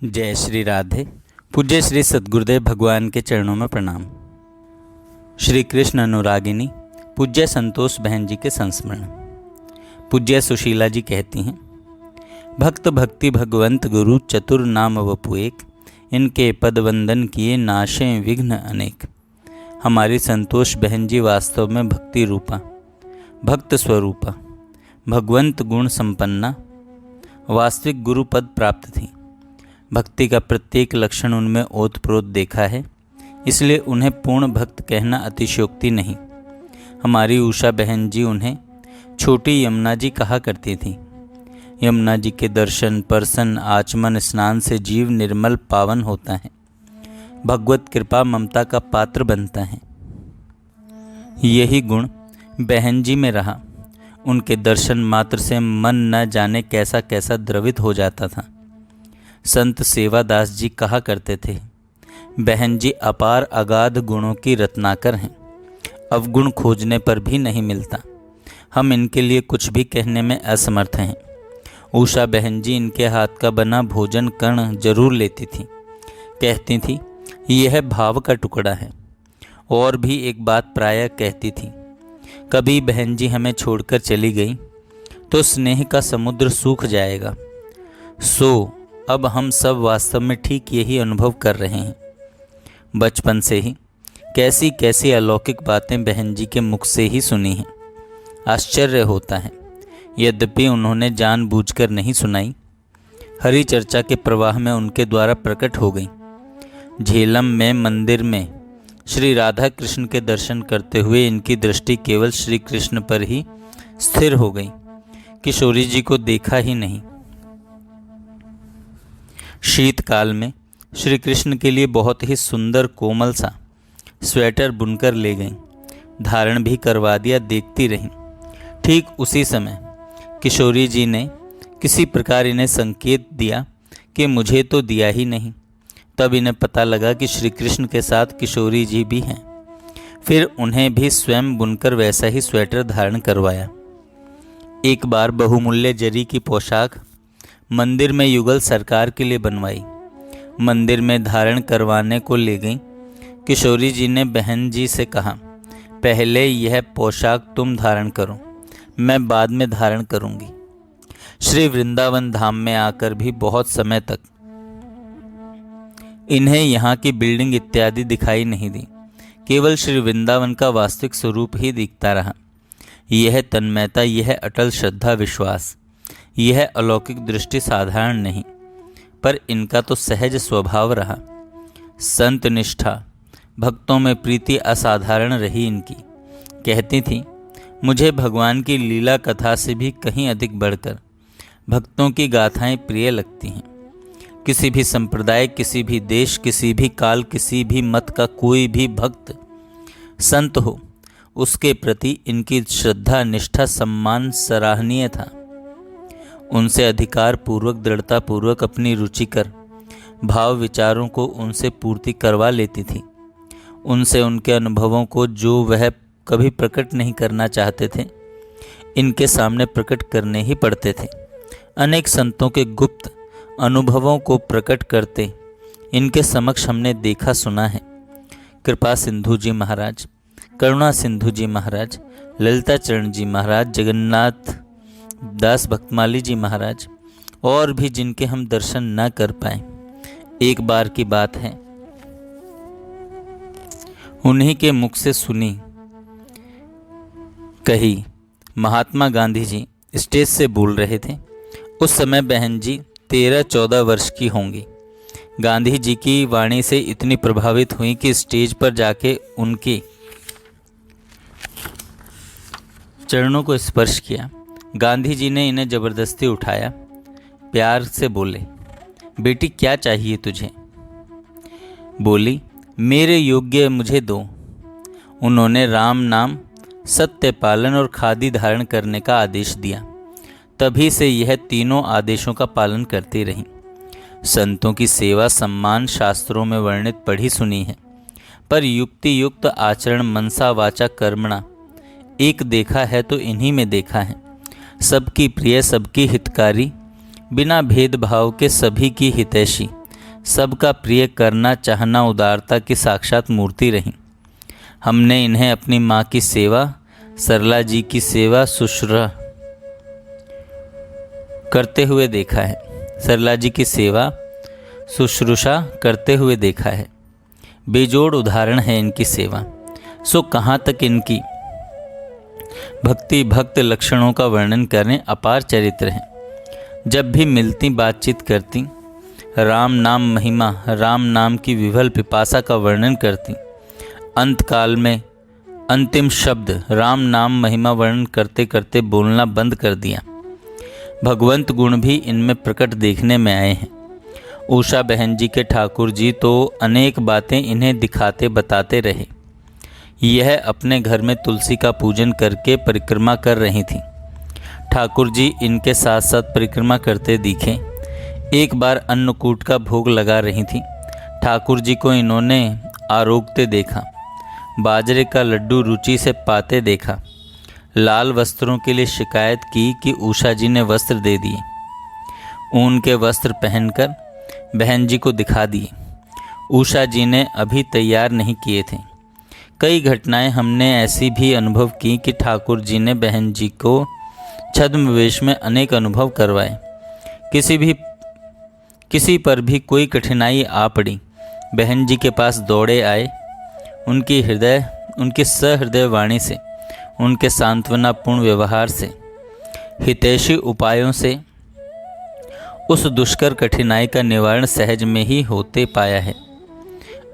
जय श्री राधे। पूज्य श्री सद्गुरुदेव भगवान के चरणों में प्रणाम। श्री कृष्ण अनुरागिनी पूज्य संतोष बहन जी के संस्मरण। पूज्य सुशीला जी कहती हैं, भक्त भक्ति भगवंत गुरु चतुर नाम वपु एक, इनके पद वंदन किए नाशें विघ्न अनेक। हमारी संतोष बहन जी वास्तव में भक्ति रूपा, भक्त स्वरूपा, भगवंत गुण संपन्ना वास्तविक गुरु पद प्राप्त थी। भक्ति का प्रत्येक लक्षण उनमें ओतप्रोत देखा है, इसलिए उन्हें पूर्ण भक्त कहना अतिशयोक्ति नहीं। हमारी उषा बहन जी उन्हें छोटी यमुना जी कहा करती थी। यमुना जी के दर्शन, परसन, आचमन, स्नान से जीव निर्मल पावन होता है, भगवत कृपा ममता का पात्र बनता है। यही गुण बहन जी में रहा। उनके दर्शन मात्र से मन न जाने कैसा कैसा द्रवित हो जाता था। संत सेवादास जी कहा करते थे, बहन जी अपार अगाध गुणों की रत्नाकर हैं, अवगुण खोजने पर भी नहीं मिलता। हम इनके लिए कुछ भी कहने में असमर्थ हैं। उषा बहन जी इनके हाथ का बना भोजन कर्ण जरूर लेती थी। कहती थी, यह भाव का टुकड़ा है। और भी एक बात प्रायः कहती थी, कभी बहन जी हमें छोड़कर चली गई तो स्नेह का समुद्र सूख जाएगा। सो अब हम सब वास्तव में ठीक यही अनुभव कर रहे हैं। बचपन से ही कैसी कैसी अलौकिक बातें बहन जी के मुख से ही सुनी हैं। आश्चर्य होता है, यद्यपि उन्होंने जानबूझकर नहीं सुनाई, हरि चर्चा के प्रवाह में उनके द्वारा प्रकट हो गई। झेलम में मंदिर में श्री राधा कृष्ण के दर्शन करते हुए इनकी दृष्टि केवल श्री कृष्ण पर ही स्थिर हो गई। किशोरी जी को देखा ही नहीं। शीतकाल में श्री कृष्ण के लिए बहुत ही सुंदर कोमल सा स्वेटर बुनकर ले गईं, धारण भी करवा दिया। देखती रहीं। ठीक उसी समय किशोरी जी ने किसी प्रकार इन्हें संकेत दिया कि मुझे तो दिया ही नहीं। तब इन्हें पता लगा कि श्री कृष्ण के साथ किशोरी जी भी हैं। फिर उन्हें भी स्वयं बुनकर वैसा ही स्वेटर धारण करवाया। एक बार बहुमूल्य जरी की पोशाक मंदिर में युगल सरकार के लिए बनवाई। मंदिर में धारण करवाने को ले गई। किशोरी जी ने बहन जी से कहा, पहले यह पोशाक तुम धारण करो, मैं बाद में धारण करूंगी। श्री वृंदावन धाम में आकर भी बहुत समय तक इन्हें यहाँ की बिल्डिंग इत्यादि दिखाई नहीं दी। केवल श्री वृंदावन का वास्तविक स्वरूप ही दिखता रहा। यह तन्मयता, यह अटल श्रद्धा विश्वास, यह अलौकिक दृष्टि साधारण नहीं, पर इनका तो सहज स्वभाव रहा। संत निष्ठा, भक्तों में प्रीति असाधारण रही इनकी। कहती थी, मुझे भगवान की लीला कथा से भी कहीं अधिक बढ़कर भक्तों की गाथाएं प्रिय लगती हैं। किसी भी संप्रदाय, किसी भी देश, किसी भी काल, किसी भी मत का कोई भी भक्त संत हो, उसके प्रति इनकी श्रद्धा, निष्ठा, सम्मान सराहनीय था। उनसे अधिकार पूर्वक, दृढ़ता पूर्वक अपनी रुचिकर भाव विचारों को उनसे पूर्ति करवा लेती थी। उनसे उनके अनुभवों को जो वह कभी प्रकट नहीं करना चाहते थे, इनके सामने प्रकट करने ही पड़ते थे। अनेक संतों के गुप्त अनुभवों को प्रकट करते इनके समक्ष हमने देखा सुना है। कृपा सिंधु जी महाराज, करुणा सिंधु जी महाराज, ललिता चरण जी महाराज, जगन्नाथ दास भक्तमाली जी महाराज, और भी जिनके हम दर्शन न कर पाए। एक बार की बात है, उन्हीं के मुख से सुनी कही, महात्मा गांधी जी स्टेज से बोल रहे थे। उस समय बहन जी 13-14 वर्ष की होंगी। गांधी जी की वाणी से इतनी प्रभावित हुई कि स्टेज पर जाके उनके चरणों को स्पर्श किया। गांधी जी ने इन्हें जबरदस्ती उठाया, प्यार से बोले, बेटी क्या चाहिए तुझे? बोली, मेरे योग्य मुझे दो। उन्होंने राम नाम, सत्य पालन और खादी धारण करने का आदेश दिया। तभी से यह तीनों आदेशों का पालन करती रहीं। संतों की सेवा सम्मान शास्त्रों में वर्णित पढ़ी सुनी है, पर युक्ति युक्त आचरण मनसा वाचा कर्मणा एक देखा है तो इन्हीं में देखा है। सबकी प्रिय, सबकी हितकारी, बिना भेदभाव के सभी की हितैषी, सबका प्रिय करना चाहना उदारता की साक्षात मूर्ति रहीं। हमने इन्हें अपनी माँ की सेवा, सरला जी की सेवा शुश्रूषा करते हुए देखा है। सरला जी की सेवा शुश्रूषा करते हुए देखा है। बेजोड़ उदाहरण है इनकी सेवा। सो कहाँ तक इनकी भक्ति भक्त लक्षणों का वर्णन करें। अपार चरित्र हैं। जब भी मिलती बातचीत करती राम नाम महिमा, राम नाम की विवल पिपासा का वर्णन करती। अंतकाल में अंतिम शब्द राम नाम महिमा वर्णन करते करते बोलना बंद कर दिया। भगवंत गुण भी इनमें प्रकट देखने में आए हैं। उषा बहन जी के ठाकुर जी तो अनेक बातें इन्हें दिखाते बताते रहे। यह अपने घर में तुलसी का पूजन करके परिक्रमा कर रही थी। ठाकुर जी इनके साथ साथ परिक्रमा करते दिखे। एक बार अन्नकूट का भोग लगा रही थी। ठाकुर जी को इन्होंने आरोगते देखा। बाजरे का लड्डू रुचि से पाते देखा। लाल वस्त्रों के लिए शिकायत की कि उषा जी ने वस्त्र दे दिए। ऊन के वस्त्र पहनकर बहन जी को दिखा दिए। उषा जी ने अभी तैयार नहीं किए थे। कई घटनाएं हमने ऐसी भी अनुभव की कि ठाकुर जी ने बहन जी को छद्म वेश में अनेक अनुभव करवाए। किसी पर भी कोई कठिनाई आ पड़ी, बहन जी के पास दौड़े आए। उनकी सहृदय वाणी से, उनके सांत्वनापूर्ण व्यवहार से, हितैषी उपायों से उस दुष्कर कठिनाई का निवारण सहज में ही होते पाया है।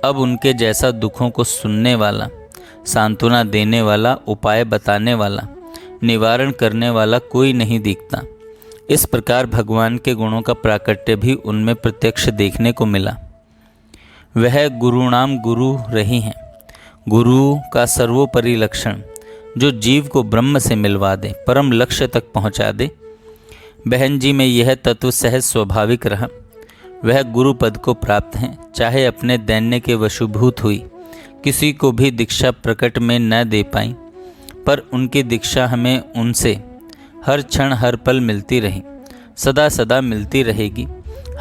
अब उनके जैसा दुखों को सुनने वाला, सांत्वना देने वाला, उपाय बताने वाला, निवारण करने वाला कोई नहीं दिखता। इस प्रकार भगवान के गुणों का प्राकट्य भी उनमें प्रत्यक्ष देखने को मिला। वह गुरुणाम गुरु रही हैं। गुरु का सर्वोपरि लक्षण जो जीव को ब्रह्म से मिलवा दे, परम लक्ष्य तक पहुंचा दे। बहन जी में यह तत्व सहज स्वाभाविक रहा। वह गुरु पद को प्राप्त हैं, चाहे अपने दैन्य के वशीभूत हुई, किसी को भी दीक्षा प्रकट में न दे पाई, पर उनकी दीक्षा हमें उनसे हर क्षण हर पल मिलती रही, सदा सदा मिलती रहेगी।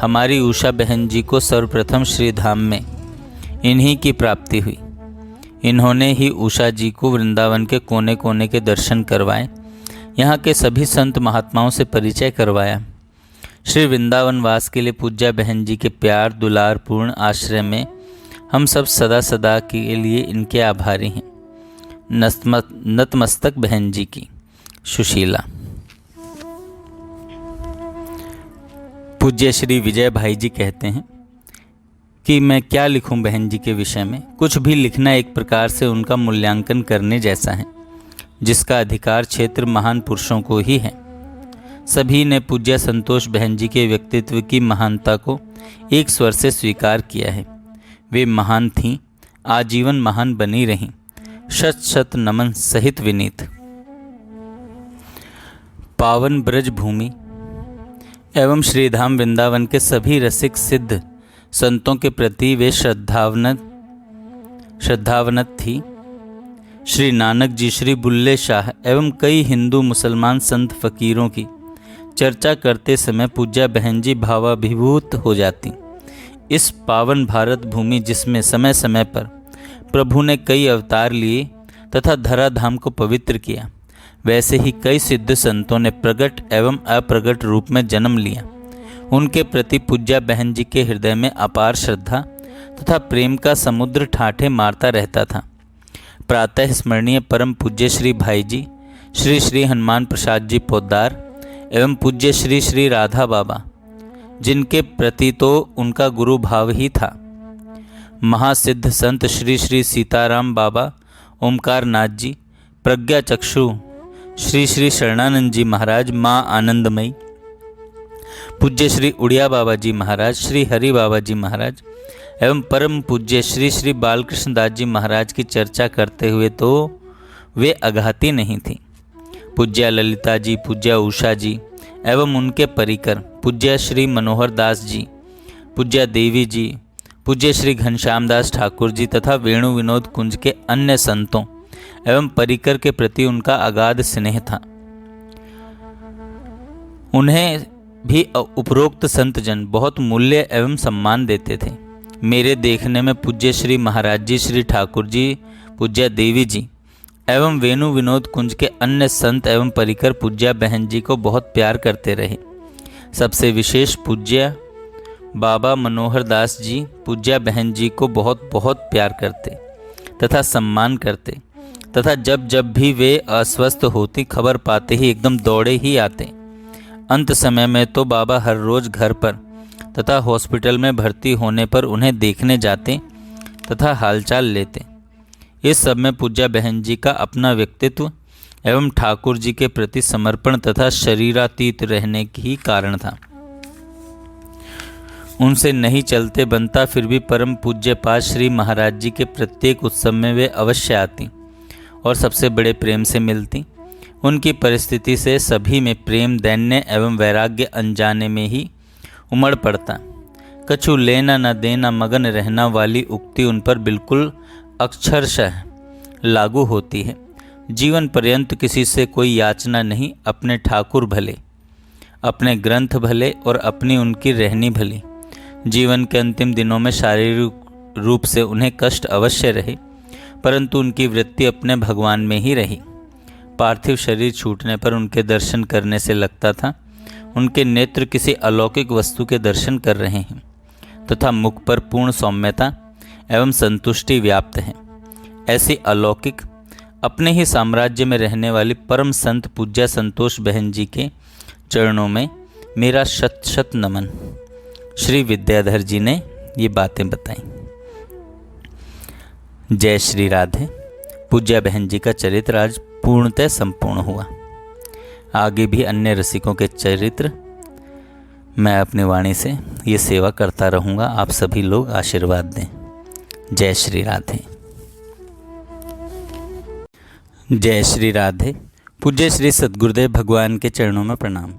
हमारी उषा बहन जी को सर्वप्रथम श्री धाम में इन्हीं की प्राप्ति हुई। इन्होंने ही उषा जी को वृंदावन के कोने कोने के दर्शन करवाए, यहाँ के सभी संत महात्माओं से परिचय करवाया। श्री वृंदावन वास के लिए पूज्या बहन जी के प्यार दुलार पूर्ण आश्रय में हम सब सदा सदा के लिए इनके आभारी हैं। नतमस्तक बहन जी की। सुशीला। पूज्य श्री विजय भाई जी कहते हैं कि मैं क्या लिखूं बहन जी के विषय में। कुछ भी लिखना एक प्रकार से उनका मूल्यांकन करने जैसा है, जिसका अधिकार क्षेत्र महान पुरुषों को ही है। सभी ने पूज्य संतोष बहन जी के व्यक्तित्व की महानता को एक स्वर से स्वीकार किया है। वे महान थीं, आजीवन महान बनी रहीं। शत शत नमन सहित विनीत। पावन ब्रज भूमि एवं श्रीधाम वृंदावन के सभी रसिक सिद्ध संतों के प्रति वे श्रद्धावनत थी। श्री नानक जी, श्री बुल्ले शाह एवं कई हिंदू मुसलमान संत फकीरों की चर्चा करते समय पूज्या बहन जी भावाभिभूत हो जाती। इस पावन भारत भूमि जिसमें समय समय पर प्रभु ने कई अवतार लिए तथा धराधाम को पवित्र किया, वैसे ही कई सिद्ध संतों ने प्रगट एवं अप्रगट रूप में जन्म लिया। उनके प्रति पूज्या बहन जी के हृदय में अपार श्रद्धा तथा प्रेम का समुद्र ठाठे मारता रहता था। प्रातः स्मरणीय परम पूज्य श्री भाई जी, श्री श्री हनुमान प्रसाद जी पोद्दार एवं पूज्य श्री श्री राधा बाबा, जिनके प्रति तो उनका गुरु भाव ही था। महासिद्ध संत श्री श्री सीताराम बाबा, ओमकार नाथ जी, प्रज्ञा चक्षु श्री श्री शरणानंद जी महाराज, माँ आनंदमयी, पूज्य श्री उड़िया बाबा जी महाराज, श्री हरि बाबा जी महाराज एवं परम पूज्य श्री श्री बालकृष्ण दास जी महाराज की चर्चा करते हुए तो वे अघाती नहीं थी। पूज्य ललिता जी, पूज्य उषा जी एवं उनके परिकर पूज्य श्री मनोहर दास जी, पूज्य देवी जी, पूज्य श्री घनश्याम दास ठाकुर जी तथा वेणु विनोद कुंज के अन्य संतों एवं परिकर के प्रति उनका अगाध स्नेह था। उन्हें भी उपरोक्त संतजन बहुत मूल्य एवं सम्मान देते थे। मेरे देखने में पूज्य श्री महाराज जी, श्री ठाकुर जी, पूज्य देवी जी एवं वेणु विनोद कुंज के अन्य संत एवं परिकर पूज्या बहन जी को बहुत प्यार करते रहे। सबसे विशेष पूज्य बाबा मनोहर दास जी पूज्या बहन जी को बहुत बहुत प्यार करते तथा सम्मान करते तथा जब जब भी वे अस्वस्थ होती खबर पाते ही एकदम दौड़े ही आते। अंत समय में तो बाबा हर रोज घर पर तथा हॉस्पिटल में भर्ती होने पर उन्हें देखने जाते तथा हालचाल लेते। इस सब में पूज्या बहन जी का अपना व्यक्तित्व एवं ठाकुर जी के प्रति समर्पण तथा शरीरातीत रहने की कारण था। उनसे नहीं चलते बनता, फिर भी परम पूज्य पाद श्री महाराज जी के प्रत्येक उत्सव में वे अवश्य आती और सबसे बड़े प्रेम से मिलती। उनकी परिस्थिति से सभी में प्रेम, दैन्य एवं वैराग्य अनजाने में ही उमड़ पड़ता। कछु लेना न देना मगन रहना वाली उक्ति उन पर बिल्कुल अक्षरशः लागू होती है। जीवन पर्यंत किसी से कोई याचना नहीं, अपने ठाकुर भले, अपने ग्रंथ भले और अपनी उनकी रहनी भली। जीवन के अंतिम दिनों में शारीरिक रूप से उन्हें कष्ट अवश्य रहे, परंतु उनकी वृत्ति अपने भगवान में ही रही। पार्थिव शरीर छूटने पर उनके दर्शन करने से लगता था उनके नेत्र किसी अलौकिक वस्तु के दर्शन कर रहे हैं तथा मुख पर पूर्ण सौम्यता एवं संतुष्टि व्याप्त है। ऐसी अलौकिक अपने ही साम्राज्य में रहने वाली परम संत पूज्या संतोष बहन जी के चरणों में मेरा शत शत नमन। श्री विद्याधर जी ने ये बातें बताई। जय श्री राधे। पूज्या बहन जी का चरित्र आज पूर्णतः संपूर्ण हुआ। आगे भी अन्य रसिकों के चरित्र मैं अपनी वाणी से ये सेवा करता रहूँगा। आप सभी लोग आशीर्वाद दें। जय श्री राधे। जय श्री राधे। पूज्य श्री सद्गुरुदेव भगवान के चरणों में प्रणाम।